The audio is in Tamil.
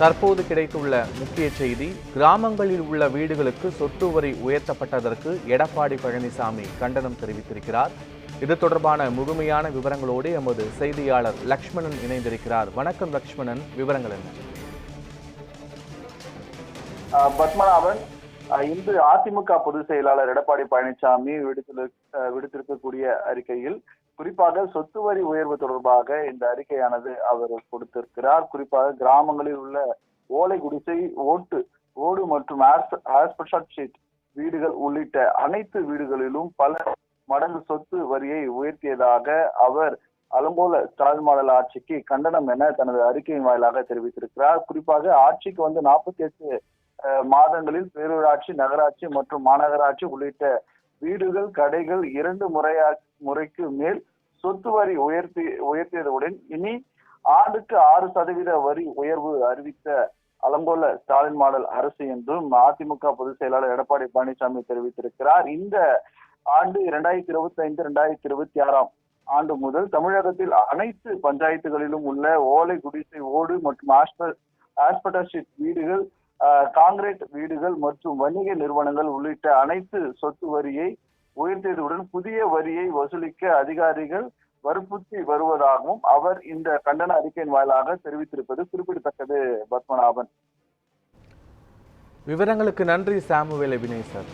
தற்போது கிடைத்துள்ள முக்கிய செய்தி, கிராமங்களில் உள்ள வீடுகளுக்கு சொத்து வரி உயர்த்தப்பட்டதற்கு எடப்பாடி பழனிசாமி கண்டனம் தெரிவித்திருக்கிறார். இது தொடர்பான முழுமையான விவரங்களோடு எமது செய்தியாளர் லக்ஷ்மணன் இணைந்திருக்கிறார். வணக்கம் லக்ஷ்மணன், விவரங்கள் என்ன? பத்மநாபன், இன்று அதிமுக பொதுச் செயலாளர் எடப்பாடி பழனிசாமி விடுத்திருக்கக்கூடிய அறிக்கையில் குறிப்பாக சொத்து வரி உயர்வு தொடர்பாக இந்த அறிக்கையானது அவர் கொடுத்திருக்கிறார். குறிப்பாக கிராமங்களில் உள்ள ஓலை குடிசை, ஓடு மற்றும் ஆஸ்பெஸ்டாஸ் ஷீட் வீடுகள் உள்ளிட்ட அனைத்து வீடுகளிலும் பல மடங்கு சொத்து வரியை உயர்த்தியதாக அவர் அலங்கோல ஸ்டாலின் மாடல் ஆட்சிக்கு கண்டனம் என தனது அறிக்கையின் வாயிலாக தெரிவித்திருக்கிறார். குறிப்பாக ஆட்சிக்கு வந்து 48 மாதங்களில் பேரூராட்சி, நகராட்சி மற்றும் மாநகராட்சி உள்ளிட்ட வீடுகள், கடைகள் 2 முறைக்கு மேல் சொத்து வரி உயர்த்தியதுடன் இனி ஆண்டுக்கு 6% வரி உயர்வு அறிவித்த அலங்கோல ஸ்டாலின் மாடல் அரசு என்றும் அதிமுக பொதுச் செயலாளர் எடப்பாடி பழனிசாமி தெரிவித்திருக்கிறார். இந்த ஆண்டு 2025-2026 ஆண்டு முதல் தமிழகத்தில் அனைத்து பஞ்சாயத்துகளிலும் உள்ள ஓலை குடிசை, ஓடு மற்றும் ஆஸ்பெஸ்டாஸ் ஷீட் வீடுகள், காங்கிரீட் வீடுகள் மற்றும் வணிக நிறுவனங்கள் உள்ளிட்ட அனைத்து சொத்து வரியை உயர்த்தியதுடன் புதிய வரியை வசூலிக்க அதிகாரிகள் வற்புறுத்தி வருவதாகவும் அவர் இந்த கண்டன அறிக்கையின் வாயிலாக தெரிவித்திருப்பது குறிப்பிடத்தக்கது. பத்மநாபன், விவரங்களுக்கு நன்றி சாமுவேல் எபினேசர்.